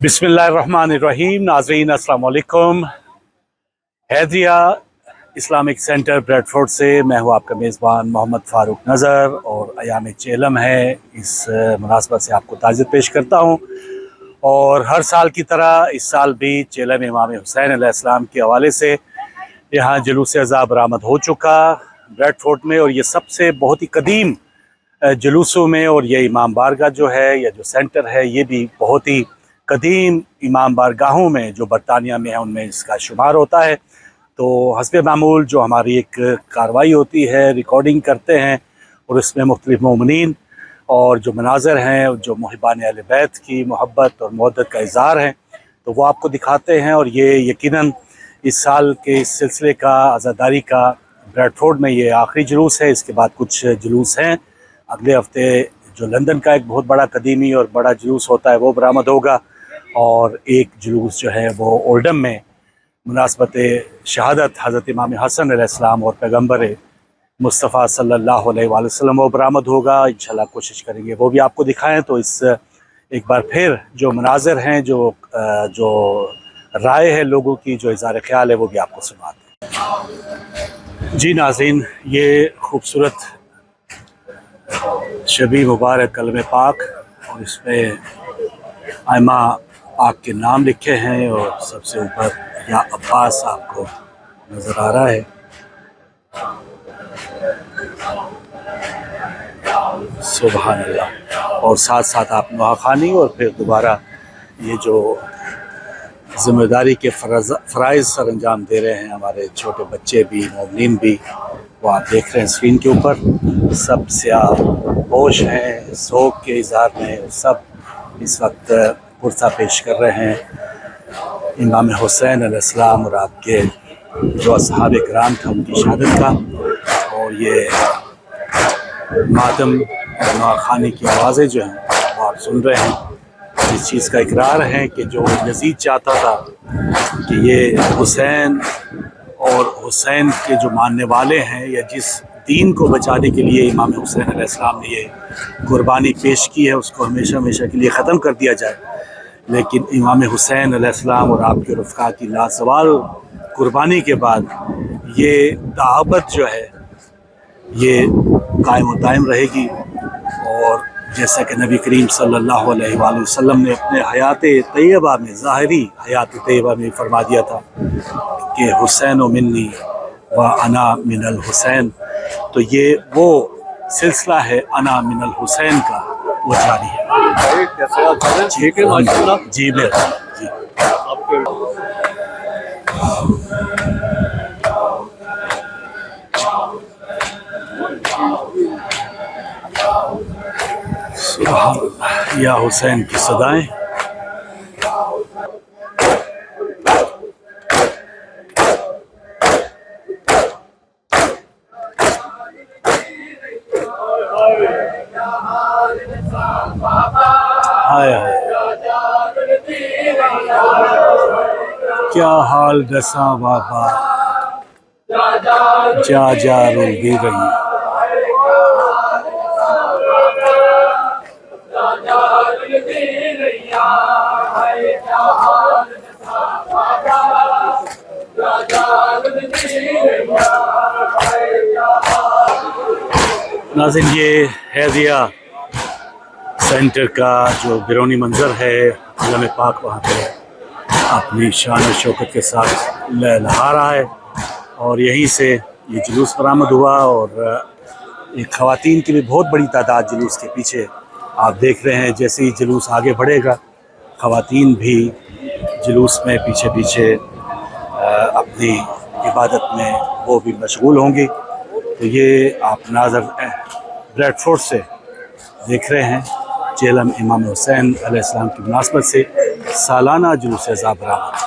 बिस्मिल्लाहिर्रहमानिर्रहीम। नाज़रीन अस्सलाम वालेकुम। हैदरिया इस्लामिक सेंटर ब्रेडफोर्ड से मैं हूँ आपका मेज़बान मोहम्मद फ़ारूक नज़र और अयाम चेलम है। इस मुनासबत से आपको ताज़ियत पेश करता हूँ और हर साल की तरह इस साल भी चेलम इमाम हुसैन अलैहिस्सलाम के हवाले से यहाँ जुलूस अज़ा बरामद हो चुका ब्रेडफोर्ड में, और ये सबसे बहुत ही कदीम जुलूसों में, और ये इमाम बारगाह जो है या जो सेंटर है ये भी बहुत ही कदीम इमाम बारगाहों में जो बरतानिया में है उनमें इसका शुमार होता है। तो हस्बे मामूल जो हमारी एक कार्रवाई होती है, रिकॉर्डिंग करते हैं और इसमें मुख्तलिफ मोमिनीन और जो मनाज़र हैं, जो मुहिबान अहले बैत की मोहब्बत और मुवद्दत का इज़हार है, तो वो आपको दिखाते हैं। और ये यकीनन इस साल के इस सिलसिले का आज़ादारी का ब्रेडफोर्ड में ये आखिरी जुलूस है। इसके बाद कुछ जुलूस हैं। अगले हफ्ते जो लंदन का एक बहुत बड़ा कदीमी और बड़ा जुलूस होता है वो बरामद होगा, और एक जुलूस जो है वो ओल्डम में मुनासबत शहादत हज़रत इमाम हसन अलैहिस्सलाम और पैगम्बर मुस्तफ़ा सल्लल्लाहु अलैहि वसल्लम वो बरामद होगा। इंशाल्लाह कोशिश करेंगे वो भी आपको दिखाएं। तो इस एक बार फिर जो मनाज़र हैं, जो राय है लोगों की, जो इज़हार ख्याल है, वो भी आपको सुनाते हैं। जी नाज़रीन, ये खूबसूरत शबी मुबारक कलम पाक, और इसमें आयमा पाक के नाम लिखे हैं और सबसे ऊपर या अब्बास आपको नज़र आ रहा है। सुभान अल्लाह। और साथ साथ आप नुआखानी और फिर दोबारा ये जो ज़िम्मेदारी के फ़राइज़ सर अंजाम दे रहे हैं हमारे छोटे बच्चे भी, मोमिनीन भी, वो आप देख रहे हैं स्क्रीन के ऊपर। सब स्याह होश हैं, शौक़ के इज़हार में सब इस वक्त पुरसा पेश कर रहे हैं इमाम हुसैन अलैहिस्सलाम और आपके जो असहाब किराम थे उनकी शहादत का। और ये मातम और नुआखानी की आवाज़ें जो हैं वो आप सुन रहे हैं। इस चीज़ का इकरार है कि जो यज़ीद चाहता था कि ये हुसैन और हुसैन के जो मानने वाले हैं या जिस दीन को बचाने के लिए इमाम हुसैन अलैहिस्सलाम ने ये कुर्बानी पेश की है उसको हमेशा हमेशा के लिए ख़त्म कर दिया जाए। लेकिन इमाम हुसैन अलैहिस्सलाम और आपके रफ़्क़ा की लासवाल कुर्बानी के बाद ये दावत जो है ये कायम दायम रहेगी। और जैसा कि नबी करीम सल्लल्लाहु अलैहि वसल्लम ने अपने हयात तैयबा में, ज़ाहिरी हयात तैयबा में फरमा दिया था कि हुसैन मिन्नी व अना मिनल हुसैन। तो ये वो सिलसिला है अना मिनल हुसैन का, वो जारी है। ठीक है माशाअल्लाह। जी बिल्कुल जी। या हुसैन की सदाएं। हाय हाय क्या हाल दसा बाबा, जा जा रोगी रही। नाज़रीन, ये हैदरिया सेंटर का जो बिरोनी मंज़र है, कलम पाक वहाँ पे अपनी शान और शौकत के साथ लहरा रहा है। और यहीं से ये जुलूस बरामद हुआ, और एक ख़वातीन की भी बहुत बड़ी तादाद जुलूस के पीछे आप देख रहे हैं। जैसे ही जुलूस आगे बढ़ेगा ख़वातीन भी जुलूस में पीछे पीछे अपनी इबादत में वो भी मशगूल होंगी। तो ये आप नाज़र ब्रेडफोर्ड से देख रहे हैं चेलम इमाम हुसैन अलैहिस्सलाम की मुनासबत से सालाना जुलूस अज़ा बरामद।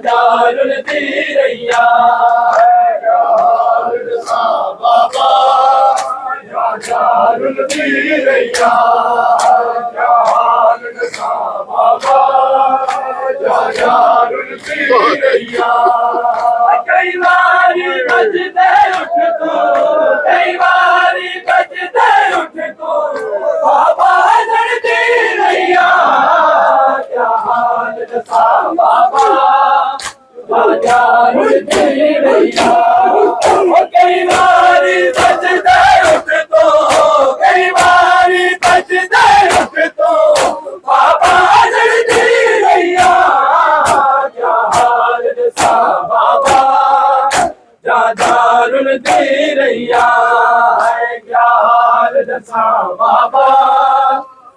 جارالدیریا بابا جارالدیریا بابا جارالدیریا کئی باری بجتے اٹھ تو کئی باری بجتے اٹھ تو بابا جارالدیریا کیا حال دسا بابا جارالدیریا کئی باری بجتے اٹھ تو کئی باری بجتے اٹھ تو بابا جارالدیریا کیا حال دسا بابا جارالدیریا کیا حال دسا بابا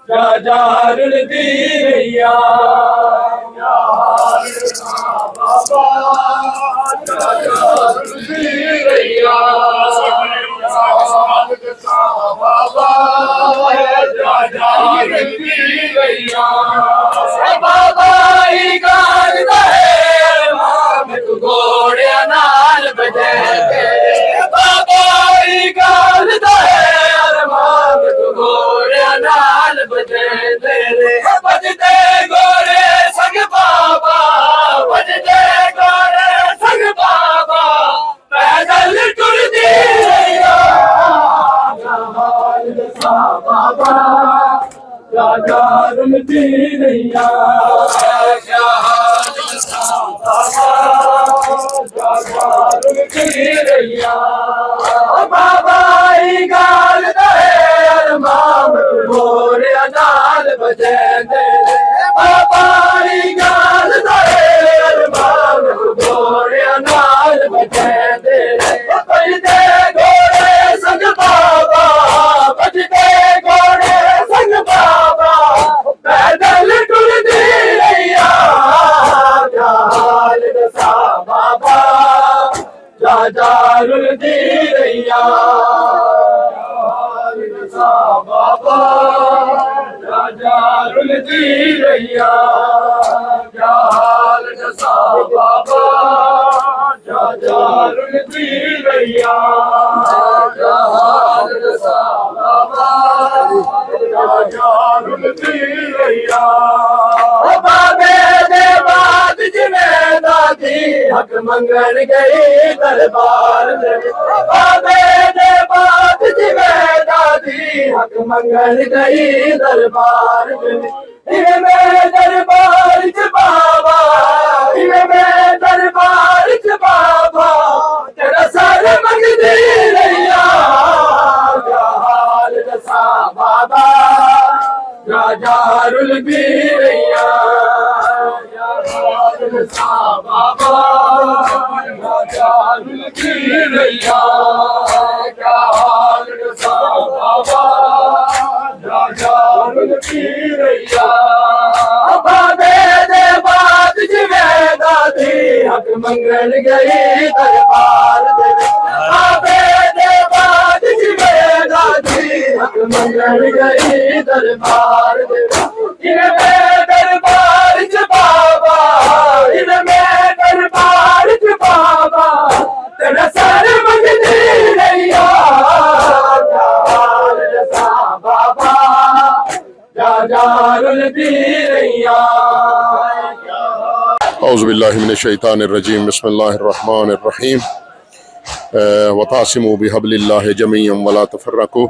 جارالدیریا کیا حال دسا بابا جارالدیریا بابا جارالدیریا بابا ہی گال دے ماں تو گھوڑے نال بجے بابا ہی گال دے ماں تو گھوڑے نال بجے بجتے گھوڑے سنگ بابا بجتے گھوڑے سنگ بابا پیدل ٹردی رہیا حال دسا بابا جارالدیریا کیا حال دسا بابا جارالدیریا بابا ہی گال دے مام گھوڑے نال بجے بابا ہی گال دے مام گھوڑے نال بجے بجتے گھوڑے سنگ بابا بجتے گھوڑے سنگ بابا پیدل ٹردی رہیا کیا حال دسا بابا جارالدیریا حال دسا بابا جارالدیریا کیا حال دسا بابا جارالدیریا کیا حال دسا بابا جارالدیریا بابے دے بعد جویں دادی حق منگن گئی دربار دے بابے دے بعد جویں دادی حق منگن گئی دربار دے میں دربار چ بابا میں دربار چ بابا تیرا سر منگدی رہیا کیا حال دسا بابا جارالدیریا کیا حال دسا بابا جارالدیریا کیا حال دسا بابا جارالدیریا بابے دے بعد جویں دادی حق منگن گئی دربار دے بابے دے بعد جویں دادی حق منگن گئی دربار دے میں دربار چ بابا میں دربار چ بابا تیرا سر منگدی رہیا کیا حال دسا بابا جارالدیریا اعوذ باللہ من الشیطان الرجیم بسم اللہ الرحمن الرحیم وَتَعْصِمُوا بِحَبْلِ اللَّهِ جَمِيعًا وَلَا تَفَرَّقُوا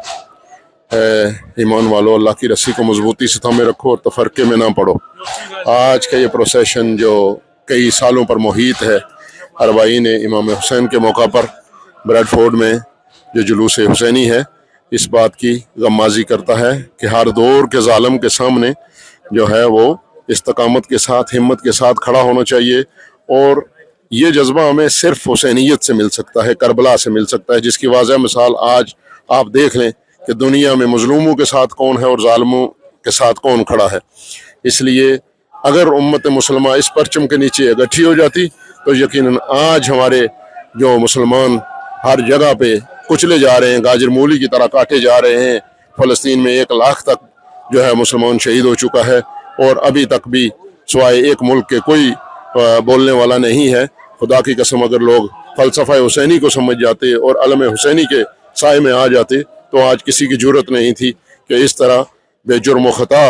ایمان والو اللہ کی رسی کو مضبوطی سے تھامے رکھو اور تفرقے میں نہ پڑو۔ آج کا یہ پروسیشن جو کئی سالوں پر محیط ہے اربعین امام حسین کے موقع پر بریڈ فورڈ میں جو جلوس حسینی ہے، اس بات کی غمازی کرتا ہے کہ ہر دور کے ظالم کے سامنے جو ہے وہ استقامت کے ساتھ ہمت کے ساتھ کھڑا ہونا چاہیے، اور یہ جذبہ ہمیں صرف حسینیت سے مل سکتا ہے، کربلا سے مل سکتا ہے، جس کی واضح مثال آج آپ دیکھ لیں کہ دنیا میں مظلوموں کے ساتھ کون ہے اور ظالموں کے ساتھ کون کھڑا ہے۔ اس لیے اگر امت مسلمہ اس پرچم کے نیچے اکٹھی ہو جاتی تو یقیناً آج ہمارے جو مسلمان ہر جگہ پہ کچلے جا رہے ہیں، گاجر مولی کی طرح کاٹے جا رہے ہیں۔ فلسطین میں 1 لاکھ تک جو ہے مسلمان شہید ہو چکا ہے، اور ابھی تک بھی سوائے ایک ملک کے کوئی بولنے والا نہیں ہے. خدا کی قسم اگر لوگ فلسفہ حسینی کو سمجھ جاتے اور علم حسینی کے سائے میں آ جاتے تو آج کسی کی جرت نہیں تھی کہ اس طرح بے جرم و خطا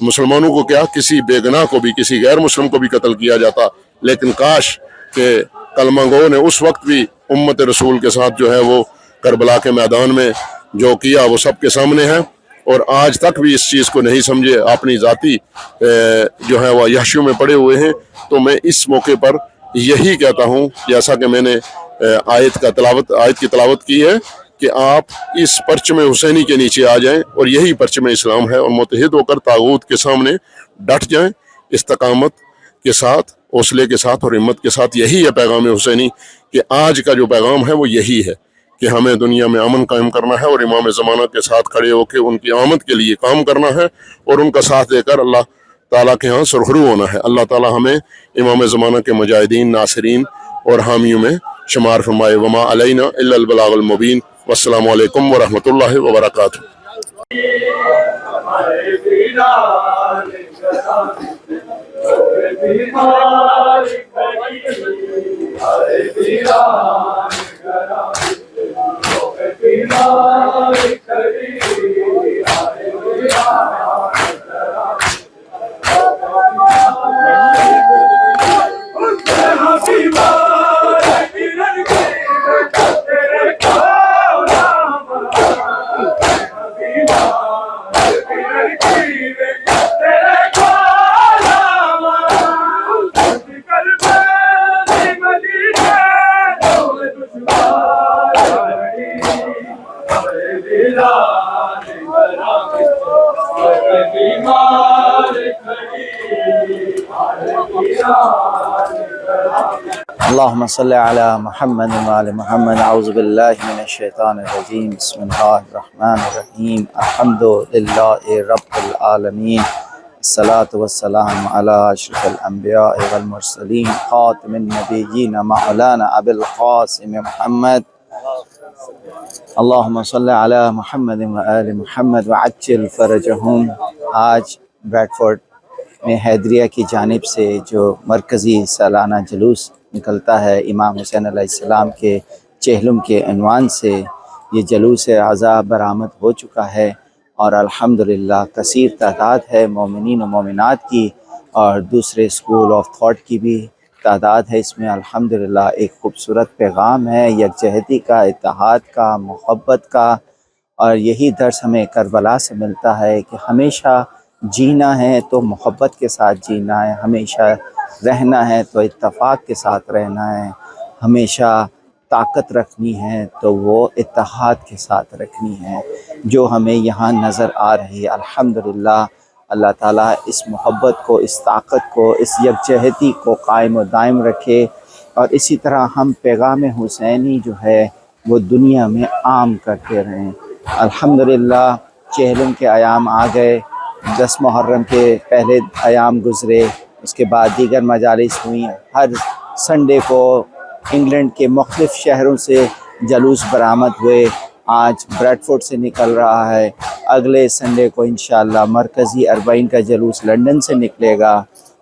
مسلمانوں کو کیا کسی بے گناہ کو بھی کسی غیر مسلم کو بھی قتل کیا جاتا. لیکن کاش کہ کلمہ گو نے اس وقت بھی امت رسول کے ساتھ جو ہے وہ کربلا کے میدان میں جو کیا وہ سب کے سامنے ہے، اور آج تک بھی اس چیز کو نہیں سمجھے، اپنی ذاتی جو ہے وہ یحشیوں میں پڑے ہوئے ہیں. تو میں اس موقع پر یہی کہتا ہوں، جیسا کہ میں نے آیت کی تلاوت کی ہے، کہ آپ اس پرچم حسینی کے نیچے آ جائیں، اور یہی پرچم اسلام ہے، اور متحد ہو کر طاغوت کے سامنے ڈٹ جائیں استقامت کے ساتھ، حوصلے کے ساتھ اور ہمت کے ساتھ. یہی ہے پیغام حسینی، کہ آج کا جو پیغام ہے وہ یہی ہے کہ ہمیں دنیا میں امن قائم کرنا ہے، اور امام زمانہ کے ساتھ کھڑے ہو کے ان کی آمد کے لیے کام کرنا ہے، اور ان کا ساتھ دے کر اللہ تعالیٰ کے ہاں سرخرو ہونا ہے. اللہ تعالیٰ ہمیں امام زمانہ کے مجاہدین، ناصرین اور حامیوں میں شمار فرمائے. وما علینا الا البلاغ المبین. والسلام علیکم ورحمۃ اللہ وبرکاتہ. اللهم صل على محمد وآل محمد. اعوذ باللہ من الشیطان الرجیم. بسم اللہ الرحمن الرحیم. الحمد للہ رب العالمین. الصلاة والسلام على اشرف الانبیاء والمرسلین خاتم النبیین مولانا ابی القاسم محمد. اللہم صل علی محمد وآل محمد وعجل فرجہم. آج بریڈ فورڈ میں حیدریہ کی جانب سے جو مرکزی سالانہ جلوس نکلتا ہے امام حسین علیہ السلام کے چہلم کے عنوان سے، یہ جلوس عزا برآمد ہو چکا ہے، اور الحمدللہ کثیر تعداد ہے مومنین و مومنات کی، اور دوسرے اسکول آف تھاٹ کی بھی تعداد ہے اس میں. الحمدللہ ایک خوبصورت پیغام ہے یکجہتی کا، اتحاد کا، محبت کا. اور یہی درس ہمیں کربلا سے ملتا ہے کہ ہمیشہ جینا ہے تو محبت کے ساتھ جینا ہے، ہمیشہ رہنا ہے تو اتفاق کے ساتھ رہنا ہے، ہمیشہ طاقت رکھنی ہے تو وہ اتحاد کے ساتھ رکھنی ہے، جو ہمیں یہاں نظر آ رہی ہے. الحمدللہ اللہ تعالیٰ اس محبت کو، اس طاقت کو، اس یکجہتی کو قائم و دائم رکھے، اور اسی طرح ہم پیغام حسینی جو ہے وہ دنیا میں عام کرتے رہیں. الحمدللہ چہلم کے ایام آ گئے، 10 محرم کے پہلے ایام گزرے، اس کے بعد دیگر مجالس ہوئیں. ہر سنڈے کو انگلینڈ کے مختلف شہروں سے جلوس برآمد ہوئے. آج بریڈ فورڈ سے نکل رہا ہے، اگلے سنڈے کو انشاءاللہ مرکزی اربعین کا جلوس لندن سے نکلے گا.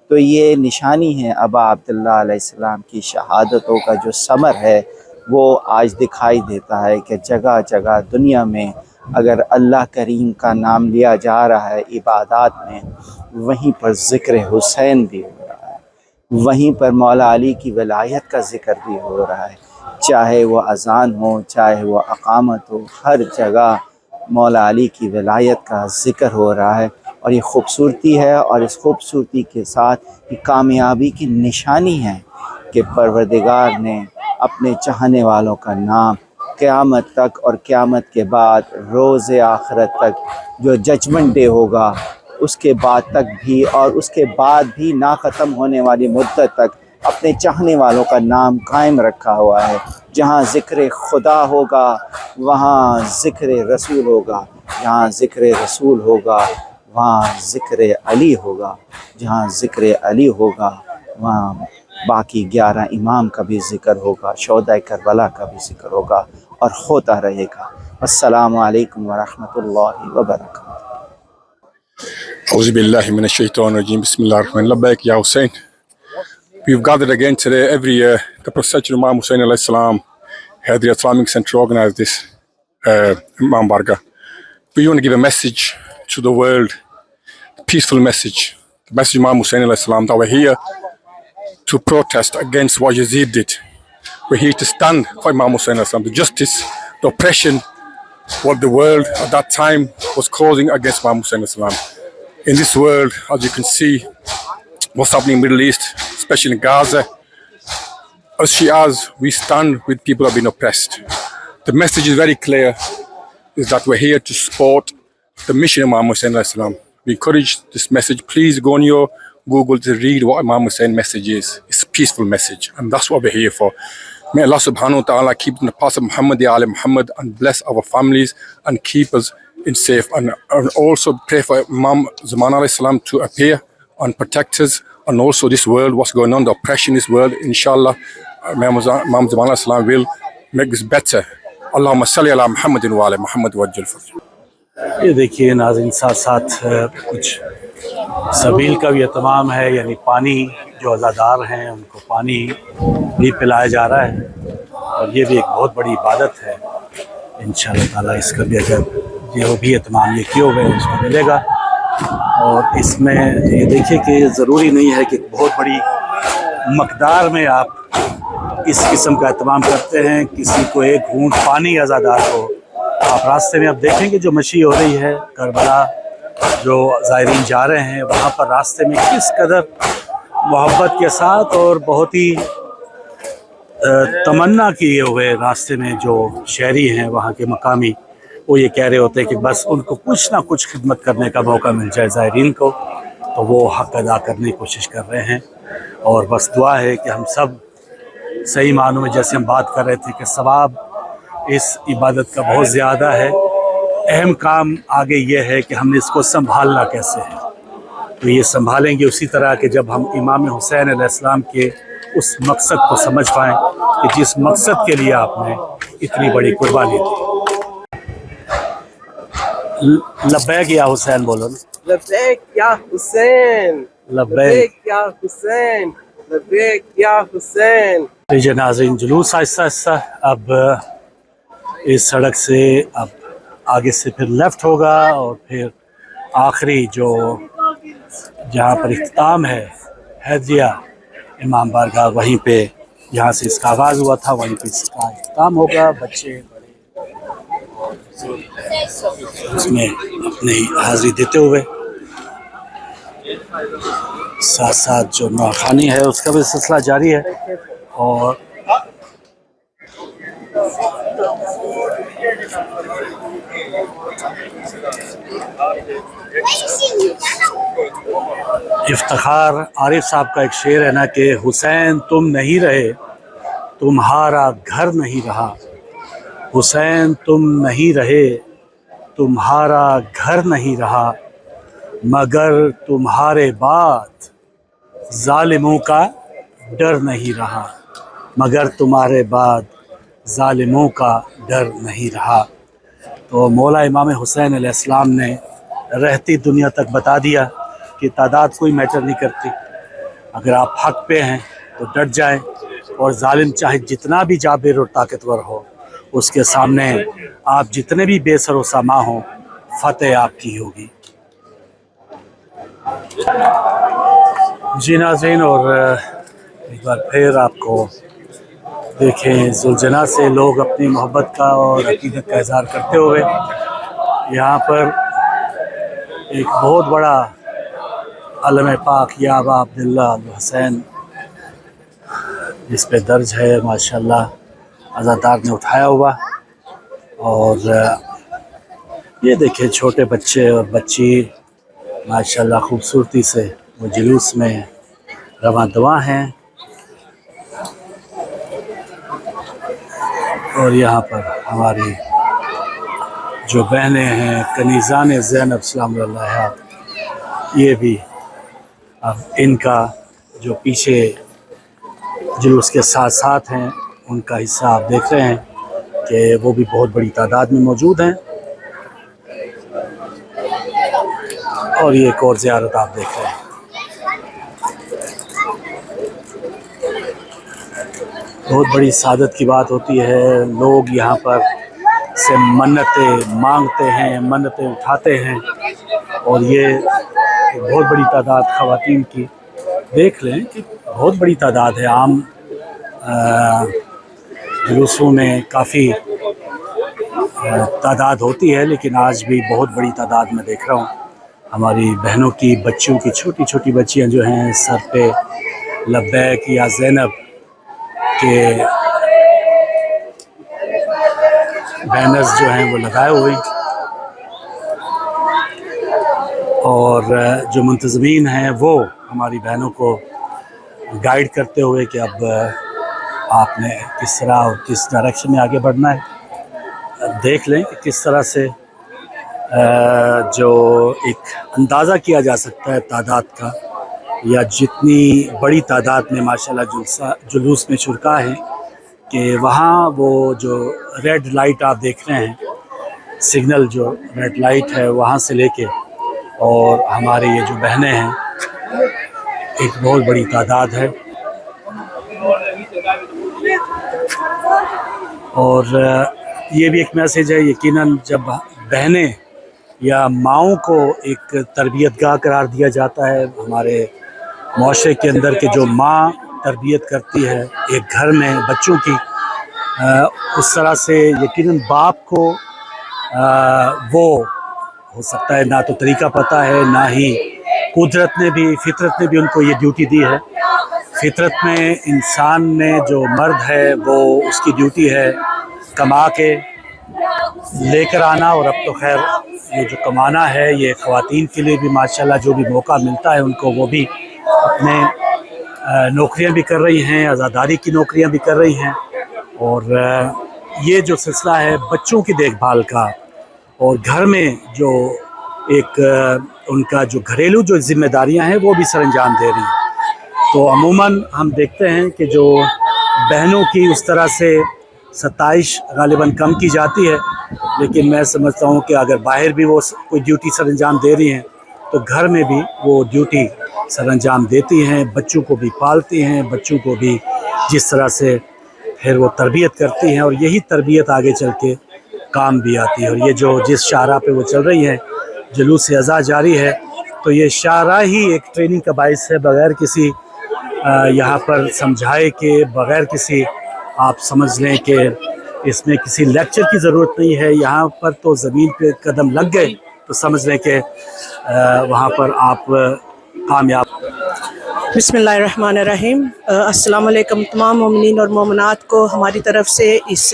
تو یہ نشانی ہے ابا عبداللہ علیہ السلام کی شہادتوں کا جو ثمر ہے وہ آج دکھائی دیتا ہے کہ جگہ جگہ دنیا میں اگر اللہ کریم کا نام لیا جا رہا ہے عبادات میں، وہیں پر ذکر حسین بھی ہو رہا ہے، وہیں پر مولا علی کی ولایت کا ذکر بھی ہو رہا ہے. چاہے وہ اذان ہو، چاہے وہ اقامت ہو، ہر جگہ مولا علی کی ولایت کا ذکر ہو رہا ہے. اور یہ خوبصورتی ہے، اور اس خوبصورتی کے ساتھ یہ کامیابی کی نشانی ہے کہ پروردگار نے اپنے چاہنے والوں کا نام قیامت تک اور قیامت کے بعد روز آخرت تک جو ججمنٹ ڈے ہوگا اس کے بعد تک بھی، اور اس کے بعد بھی نہ ختم ہونے والی مدت تک اپنے چاہنے والوں کا نام قائم رکھا ہوا ہے. جہاں ذکر خدا ہوگا وہاں ذکر رسول ہوگا، جہاں ذکر رسول ہوگا وہاں ذکر علی ہوگا، جہاں ذکر علی ہوگا وہاں باقی 11 امام کا بھی ذکر ہوگا، شہداء کربلا کا بھی ذکر ہوگا، اور ہوتا رہے گا. السلام علیکم ورحمۃ اللہ وبرکاتہ. اعوذ باللہ من الشیطان الرجیم. بسم اللہ الرحمن الرحیم. لبیک یا حسین. We've gathered again today. Every year, the procession of Imam Hussain alayhi salam, Haidiya Islamic Center organised this Imam Bargah. We want to give a message to the world, a peaceful message, the message of Imam Hussain alayhi salam, that we're here to protest against what Yazid did. We're here to stand for Imam Hussain alayhi salam, the justice, the oppression, what the world at that time was causing against Imam Hussain alayhi salam. In this world, as you can see, what's happening in the Middle East, especially in Gaza, as Shias, we stand with people who have been oppressed. The message is very clear, is that we're here to support the mission of Imam Hussain alayhi salam. We encourage this message. Please go on your Google to read what Imam Hussain message is. It's a peaceful message, and that's what we're here for. May Allah subhanahu wa ta'ala keep in the path of Muhammad, Ali Muhammad, and bless our families and keep us in safe. And also pray for Imam Zaman alayhi salam to appear and protect us, and also this world, what's going on, the oppression in this world. Inshallah, Imam Zaman alayhi salam will make this better. Allahumma salli ala Muhammadin wa ala Muhammad wajjal fadl. ये देखिए नाज़रीन, साथ साथ कुछ सबील का भी एहतमाम है, यानी पानी जो अज़ादार हैं उनको पानी भी पिलाया जा रहा है, और ये भी एक बहुत बड़ी इबादत है। इंशाअल्लाह ताला इसका भी अगर जो भी एहतमाम ये किए हुए हैं उसको मिलेगा। और इसमें ये देखिए कि ज़रूरी नहीं है कि बहुत बड़ी मकदार में आप इस किस्म का एहतमाम करते हैं। किसी को एक घूंट पानी अज़ादार को आप रास्ते में अब देखेंगे जो मशी हो रही है करबला, जो ज़ायरीन जा रहे हैं वहाँ पर रास्ते में किस कदर मोहब्बत के साथ और बहुत ही तमन्ना किए हुए रास्ते में जो शहरी हैं वहाँ के मकामी, वो ये कह रहे होते हैं कि बस उनको कुछ ना कुछ खिदमत करने का मौका मिल जाए ज़ायरीन को, तो वो हक़ अदा करने की कोशिश कर रहे हैं। और बस दुआ है कि हम सब सही मानों में, जैसे हम बात कर रहे थे कि सवाब इस इबादत का बहुत ज़्यादा है, अहम काम आगे ये है कि हमने इसको संभालना कैसे है। तो ये संभालेंगे उसी तरह कि जब हम इमाम हुसैन अलैहिस्सलाम के उस मकसद को समझ पाएँ कि जिस मकसद के लिए आपने इतनी बड़ी कुर्बानी दी। लब्बैक या हुसैन बोलो ना। लब्बैक या हुसैन, लब्बैक या हुसैन, लब्बैक या हुसैन। लीजिए नाज़रीन, जुलूस आहिस्ता आहिस्ता अब इस सड़क से अब आगे से फिर लेफ़्ट होगा और फिर आखिरी जो जहाँ पर इख्तिताम है हैदरिया इमाम बारगाह, वहीं पे जहाँ से इसका आगाज़ हुआ था वहीं पे इसका इख्तिताम होगा। बच्चे बड़े उसमें अपनी हाज़िरी देते हुए, साथ साथ जो नवाखानी है उसका भी सिलसिला जारी है। और इफ्तिखार आरिफ साहब का एक शेर है ना कि हुसैन तुम नहीं रहे तुम्हारा घर नहीं रहा, हुसैन तुम नहीं रहे तुम्हारा घर नहीं रहा, मगर तुम्हारे बाद जालिमों का डर नहीं रहा, मगर तुम्हारे बाद जालिमों का डर नहीं रहा। तो मौला इमाम हुसैन अलैहिस्सलाम ने रहती दुनिया तक बता दिया कि तादाद कोई मैटर नहीं करती, अगर आप हक पे हैं तो डट जाएं, और जालिम चाहे जितना भी जाबिर और ताकतवर हो उसके सामने आप जितने भी बेसर व सामा हों, फतेह आपकी होगी। जी नाज़रीन, और एक बार फिर आपको देखें जुलजना से लोग अपनी मोहब्बत का और अकीदत का इज़हार करते हुए यहाँ पर एक बहुत बड़ा अलम पाक या अबा अब्दुल्ला अल हुसैन जिस पे दर्ज है माशाल्लाह अज़ादार ने उठाया हुआ। और ये देखें छोटे बच्चे और बच्ची माशाल्लाह खूबसूरती से वो जुलूस में रवां दवा हैं। और यहाँ पर हमारी जो बहनें हैं कनीज़ान ज़ैनब सलामुल्लाह, ये भी अब इनका जो पीछे जुलूस के साथ साथ हैं उनका हिस्सा आप देख रहे हैं कि वो भी बहुत बड़ी तादाद में मौजूद हैं। और ये एक और ज़ियारत आप देख रहे हैं। बहुत बड़ी सादत की बात होती है। लोग यहाँ पर से मन्नतें मांगते हैं, मन्नतें उठाते हैं, और ये एक बहुत बड़ी तादाद ख़वातीन की देख लें कि बहुत बड़ी तादाद है। आम जुलूसों में काफ़ी तादाद होती है, लेकिन आज भी बहुत बड़ी तादाद में देख रहा हूँ। हमारी बहनों की, बच्चियों की, छोटी छोटी बच्चियाँ जो हैं सर पे लब्बैक या ज़ैनब के बैनर्स जो हैं वो लगाए हुए हैं, और जो मुंतज़मीन हैं वो हमारी बहनों को गाइड करते हुए कि अब आपने किस तरह और किस डायरेक्शन में आगे बढ़ना है। देख लें कि किस तरह से जो एक अंदाज़ा किया जा सकता है तादाद का, या जितनी बड़ी तादाद में माशाल्लाह जुलूस में शुरका है, कि वहाँ वो जो रेड लाइट आप देख रहे हैं, सिग्नल जो रेड लाइट है वहाँ से लेके और हमारे ये जो बहनें हैं, एक बहुत बड़ी तादाद है। और ये भी एक मैसेज है, यकीनन जब बहनें या माओं को एक तरबियतगाह करार दिया जाता है हमारे माशरे के अंदर, कि जो माँ तरबियत करती है एक घर में बच्चों की, उस तरह से यकीनन बाप को वो हो सकता है ना तो तरीका पता है, ना ही कुदरत ने भी, फितरत ने भी उनको ये ड्यूटी दी है। फितरत में इंसान में जो मर्द है वो उसकी ड्यूटी है कमा के लेकर आना, और अब तो खैर ये जो कमाना है ये ख़वातीन के लिए भी माशाल्लाह जो भी मौका मिलता है उनको, वो भी अपने नौकरियां भी कर रही हैं, आज़ादारी की नौकरियां भी कर रही हैं। और ये जो सिलसिला है बच्चों की देखभाल का, और घर में जो एक उनका जो घरेलू जो ज़िम्मेदारियां हैं वो भी सरअंजाम दे रही हैं। तो अमूमन हम देखते हैं कि जो बहनों की उस तरह से सताइश गालिबन कम की जाती है, लेकिन मैं समझता हूँ कि अगर बाहर भी वो कोई ड्यूटी सरअंजाम दे रही हैं तो घर में भी वो ड्यूटी सरअंजाम देती हैं, बच्चों को भी पालती हैं, बच्चों को भी जिस तरह से फिर वो तरबियत करती हैं, और यही तरबियत आगे चल के काम भी आती है। और ये जो जिस शाहरा पे वो चल रही हैं, जुलूस अज़ा जारी है, तो ये शाहरा ही एक ट्रेनिंग का बाइस है, बग़ैर किसी यहाँ पर समझाए के, बग़ैर किसी आप समझ लें कि इसमें किसी लेक्चर की ज़रूरत नहीं है। यहाँ पर तो ज़मीन पे कदम लग गए तो समझ लें कि वहाँ पर आप कामयाब। बिस्मिल्लाहिर्रहमानिर्रहीम। अस्सलाम वालेकुम तमाम मोमिनीन और मोमिनात को हमारी तरफ से इस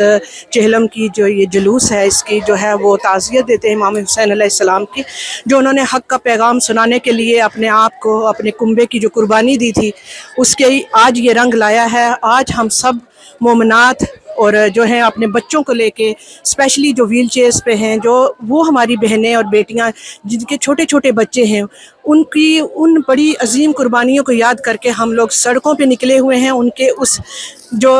चहलम की जो ये जुलूस है इसकी जो है वो ताज़ियत देते हैं इमाम हुसैन अलैहिस्सलाम की, जो उन्होंने हक़ का पैगाम सुनाने के लिए अपने आप को, अपने कुंबे की जो कुर्बानी दी थी, उसके आज ये रंग लाया है। आज हम सब मोमिनात और जो हैं अपने बच्चों को लेके, स्पेशली जो व्हील चेयर्स पे हैं, जो वो हमारी बहनें और बेटियां जिनके छोटे छोटे बच्चे हैं, उनकी उन बड़ी अजीम कुर्बानियों को याद करके हम लोग सड़कों पे निकले हुए हैं। उनके उस जो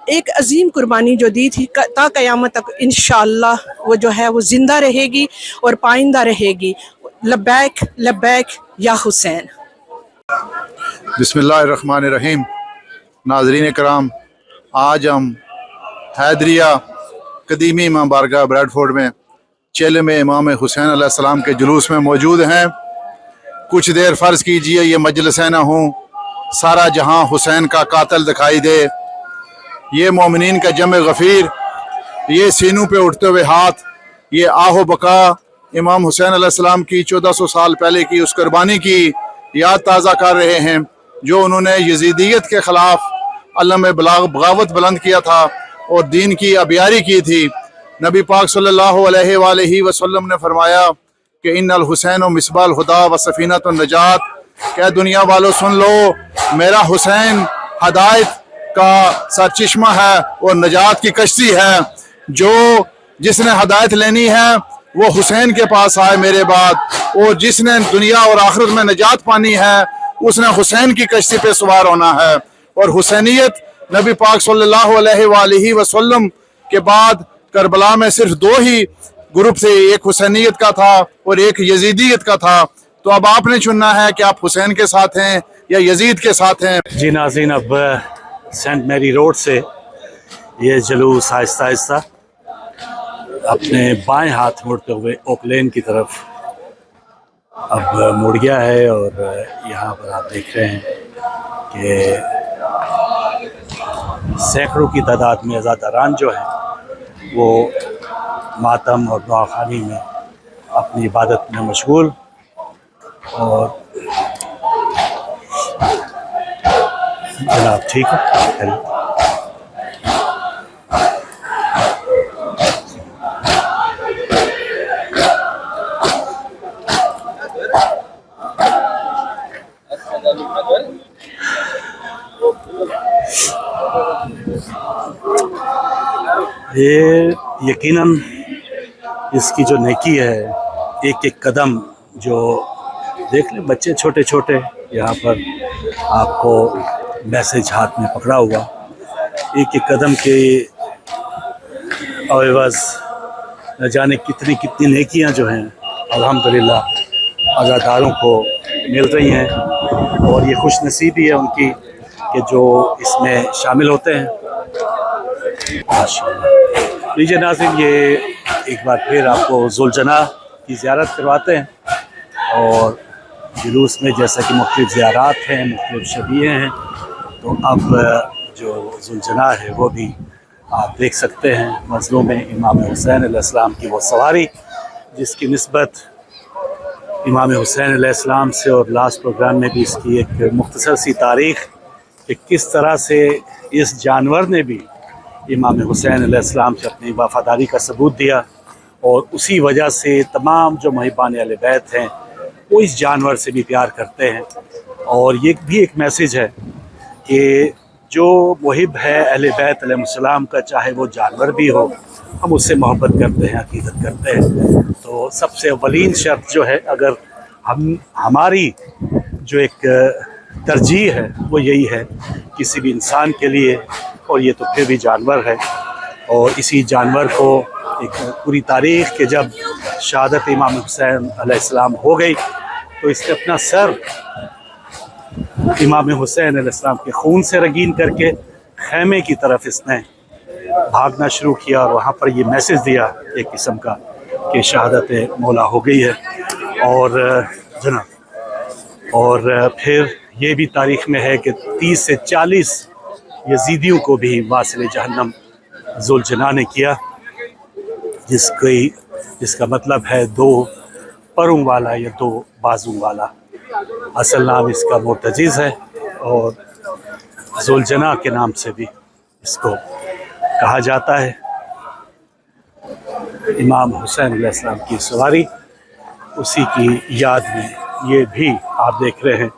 एक अजीम कुर्बानी जो दी थी, ता क़यामत तक इंशाअल्लाह वो जो है वो ज़िंदा रहेगी और पाइंदा रहेगी। लब्बैक लब्बैक या हुसैन। बिस्मिल्लाहिर्रहमानिर्रहीम। नाज़रीन कराम, आज हम हैदरिया कदीमी इमाम बारगाह ब्रैडफोर्ड में चेले में इमाम हुसैन अलैहिस्सलाम के जुलूस में मौजूद हैं। कुछ देर फ़र्ज़ कीजिए ये मजलिस ना हो, सारा जहां हुसैन का कातिल दिखाई दे। ये मोमिनीन का जम गफ़ीर, ये सीनों पे उठते हुए हाथ, ये आहो बका इमाम हुसैन अलैहिस्सलाम की 1400 साल पहले की उस कुर्बानी की याद ताज़ा कर रहे हैं, जो उन्होंने यजीदियत के ख़िलाफ़ अल्लाह में बगावत बुलंद किया था और दीन की अबियारी की थी। नबी पाक सल्लल्लाहु अलैहि वसल्लम ने फरमाया कि इन्नल हुसैन व मिसबाल हुदा व सफ़ीनतुन नजात। क्या दुनिया वालों सुन लो, मेरा हुसैन हदायत का सरचश्मा है और नजात की कश्ती है। जो जिसने हदायत लेनी है वो हुसैन के पास आए मेरे बाद, और जिसने दुनिया और आखिरत में नजात पानी है उसने हुसैन की कश्ती पे सवार होना है। और हुसैनियत नबी पाक सल्लल्लाहु अलैहि वसल्लम के बाद करबला में सिर्फ दो ही ग्रुप थे, एक हुसैनियत का था और एक यजीदियत का था। तो अब आपने चुनना है कि आप हुसैन के साथ हैं या यजीद के साथ हैं। जी नाज़रीन, अब सेंट मैरी रोड से ये जुलूस आहिस्ता आहिस्ता अपने बाएं हाथ मुड़ते हुए ओक लेन की तरफ अब मुड़ गया है और यहाँ पर आप देख रहे हैं कि सैकड़ों की तादाद में अज़ादारान जो हैं वो मातम और दुआखानी में अपनी इबादत में मशगूल और जनाब ठीक है। ये यकीनन इसकी जो नेकी है, एक एक कदम जो देख ले बच्चे छोटे छोटे यहाँ पर आपको मैसेज हाथ में पकड़ा हुआ, एक एक कदम के अवज़ न जाने कितनी कितनी नेकियाँ जो हैं अल्हम्दुलिल्लाह अज़ादारों को मिल रही हैं और ये खुश नसीबी है उनकी कि जो इसमें शामिल होते हैं। माशाअल्लाह। लीजिए नाज़रीन, ये एक बार फिर आपको ज़ुलजना की ज़ियारत करवाते हैं और जुलूस में जैसा कि मुख्तलिफ़ ज़ियारात हैं, मुख्तलिफ़ शबीहें हैं, तो अब जो ज़ुलजना है वो भी आप देख सकते हैं। मज़लूम इमाम हुसैन अलैहिस्सलाम की वो सवारी जिसकी निस्बत इमाम हुसैन अलैहिस्सलाम से, और लास्ट प्रोग्राम में भी इसकी एक मुख्तसर सी तारीख़ कि किस तरह से इस जानवर ने भी इमाम हुसैन अलैहिस्सलाम से अपनी वफ़ादारी का सबूत दिया और उसी वजह से तमाम जो मुहिब्बान अहले बैत हैं वो इस जानवर से भी प्यार करते हैं। और ये भी एक मैसेज है कि जो मुहिब है अहले बैत अलैहिस्सलाम का, चाहे वो जानवर भी हो, हम उससे मोहब्बत करते हैं, अक़ीदत करते हैं। तो सबसे अव्वलीन शर्त जो है, अगर हमारी जो एक तरजीह है वो यही है किसी भी इंसान के लिए, और ये तो फिर भी जानवर है, और इसी जानवर को एक पूरी तारीख़ के जब शहादत इमाम हुसैन अलैहिस्सलाम हो गई तो इसने अपना सर इमाम हुसैन अलैहिस्सलाम के खून से रंगीन करके खैमे की तरफ इसने भागना शुरू किया और वहाँ पर ये मैसेज दिया एक किस्म का कि शहादत मौला हो गई है। और जनाब, और फिर ये भी तारीख़ में है कि 30 से 40 यजीदियों को भी वासिल जहन्नम ज़ुलजना ने किया, जिसका मतलब है 2 परों वाला या 2 बाजू वाला। असल नाम इसका मुर्तजिज़ है और ज़ुलजना के नाम से भी इसको कहा जाता है। इमाम हुसैन अलैहिस्सलाम की सवारी, उसी की याद में ये भी आप देख रहे हैं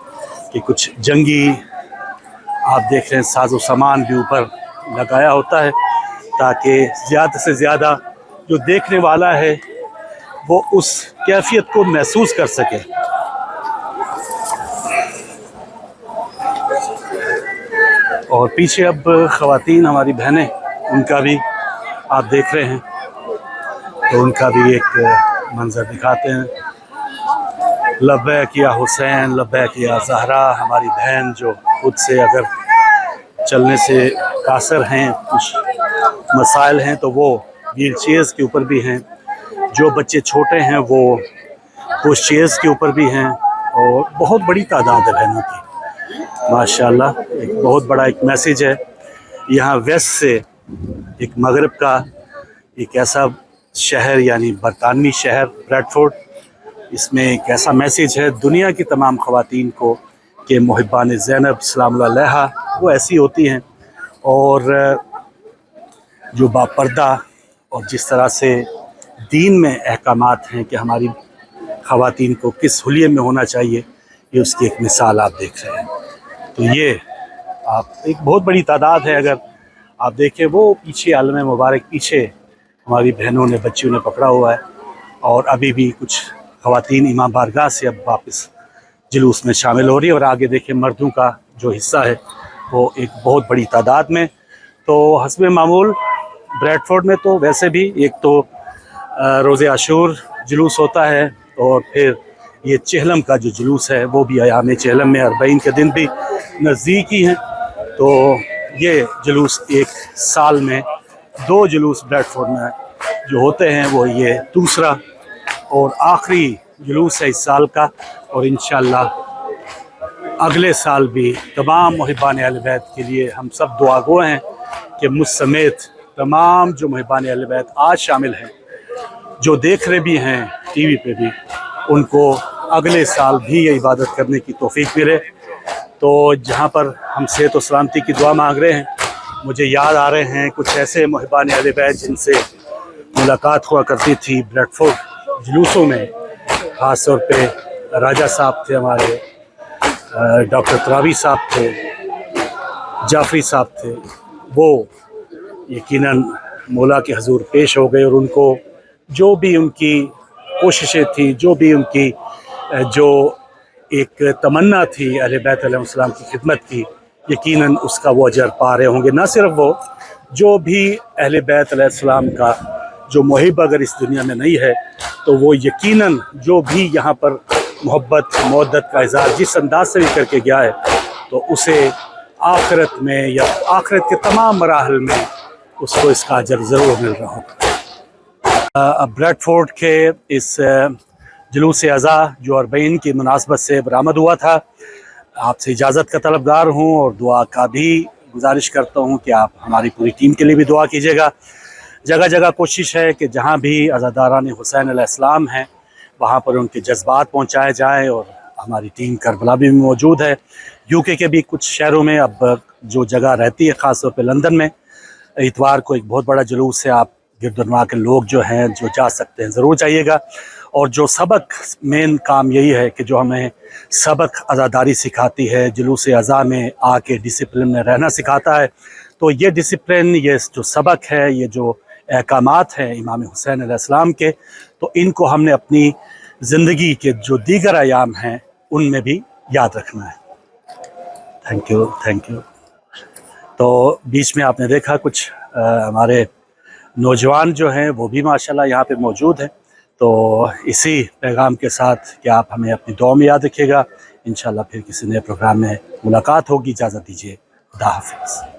कि कुछ जंगी आप देख रहे हैं साजो सामान भी ऊपर लगाया होता है ताकि ज़्यादा से ज़्यादा जो देखने वाला है वो उस कैफियत को महसूस कर सके। और पीछे अब ख़वातीन हमारी बहनें, उनका भी आप देख रहे हैं, तो उनका भी एक मंज़र दिखाते हैं। लब्बैक या हुसैन, लब्बैक या ज़हरा, हमारी बहन जो खुद से अगर चलने से कासर हैं, कुछ मसाइल हैं, तो वो व्हील चेयर्स के ऊपर भी हैं। जो बच्चे छोटे हैं वो पुश चेयर्स के ऊपर भी हैं और बहुत बड़ी तादाद है बहनों की माशाल्लाह। एक बहुत बड़ा एक मैसेज है यहाँ वेस्ट से, एक मगरब का एक ऐसा शहर यानी बरतानवी शहर ब्रैडफोर्ड, इसमें एक ऐसा मैसेज है दुनिया की तमाम ख़वातीन को कि मुहिब्बान ज़ैनब सलामुल्लाह अलैहा वो ऐसी होती हैं और जो बापर्दा, और जिस तरह से दीन में अहकामात हैं कि हमारी ख़वातीन को किस हुलिये में होना चाहिए, ये उसकी एक मिसाल आप देख रहे हैं। तो ये आप एक बहुत बड़ी तादाद है, अगर आप देखें वो पीछे आलम मुबारक पीछे हमारी बहनों ने, बच्चियों ने पकड़ा हुआ है, और अभी भी कुछ ख़वातीन इमाम बारगाह से अब वापस जुलूस में शामिल हो रही है। और आगे देखें मर्दों का जो हिस्सा है वो एक बहुत बड़ी तादाद में। तो हस्बे मामूल ब्रैडफोर्ड में तो वैसे भी एक तो रोज़े आशूर जुलूस होता है, और फिर ये चेहलम का जो जुलूस है वो भी अयाम चेहलम में 40 के दिन भी नज़दीक ही हैं। तो یہ جلوس ایک سال میں 2 جلوس بریڈفورڈ میں جو ہوتے ہیں وہ یہ دوسرا اور آخری جلوس ہے اس سال کا، اور انشاءاللہ اگلے سال بھی تمام محبان اہل بیت کے لیے ہم سب دعا گو ہیں کہ مجھ سمیت تمام جو محبان اہل بیت آج شامل ہیں، جو دیکھ رہے بھی ہیں ٹی وی پہ بھی، ان کو اگلے سال بھی یہ عبادت کرنے کی توفیق ملے۔ تو جہاں پر ہم صحت و سلامتی کی دعا مانگ رہے ہیں، مجھے یاد آ رہے ہیں کچھ ایسے محبان اہل بیت جن سے ملاقات ہوا کرتی تھی بریڈفورڈ جلوسوں میں، خاص طور پہ راجہ صاحب تھے ہمارے، ڈاکٹر تراوی صاحب تھے، جعفری صاحب تھے، وہ یقیناً مولا کے حضور پیش ہو گئے، اور ان کو جو بھی ان کی کوششیں تھیں، جو بھی ان کی جو ایک تمنا تھی اہل بیت علیہ السلام کی خدمت کی، یقیناً اس کا وہ اجر پا رہے ہوں گے۔ نہ صرف وہ، جو بھی اہل بیت علیہ السلام کا جو محب اگر اس دنیا میں نہیں ہے تو وہ یقیناً جو بھی یہاں پر محبت مودت کا اظہار جس انداز سے بھی کر کے گیا ہے، تو اسے آخرت میں یا آخرت کے تمام مراحل میں اس کو اس کا اجر ضرور مل رہا ہوگا۔ بریڈفورڈ کے اس جلوس اعزا جو 40 کی مناسبت سے برآمد ہوا تھا، آپ سے اجازت کا طلبگار ہوں اور دعا کا بھی گزارش کرتا ہوں کہ آپ ہماری پوری ٹیم کے لیے بھی دعا کیجیے گا۔ جگہ جگہ کوشش ہے کہ جہاں بھی عزاداران حسین علیہ السلام ہیں وہاں پر ان کے جذبات پہنچائے جائیں، اور ہماری ٹیم کربلا بھی موجود ہے۔ یو کے بھی کچھ شہروں میں اب جو جگہ رہتی ہے، خاص طور پہ لندن میں اتوار کو ایک بہت بڑا جلوس ہے، آپ گرد و نواح کے لوگ جو ہیں جو جا سکتے ہیں ضرور جائیے گا۔ اور جو سبق مین کام یہی ہے کہ جو ہمیں سبق عزاداری سکھاتی ہے، جلوس اعزا میں آ کے ڈسپلن میں رہنا سکھاتا ہے، تو یہ ڈسپلن، یہ جو سبق ہے، یہ جو احکامات ہیں امام حسین علیہ السلام کے، تو ان کو ہم نے اپنی زندگی کے جو دیگر ایام ہیں ان میں بھی یاد رکھنا ہے۔ Thank you. تو بیچ میں آپ نے دیکھا کچھ ہمارے نوجوان جو ہیں وہ بھی ماشاءاللہ یہاں پہ موجود ہیں، تو اسی پیغام کے ساتھ کہ آپ ہمیں اپنی دعا میں یاد رکھیے گا۔ انشاءاللہ پھر کسی نئے پروگرام میں ملاقات ہوگی، اجازت دیجیے، خدا حافظ۔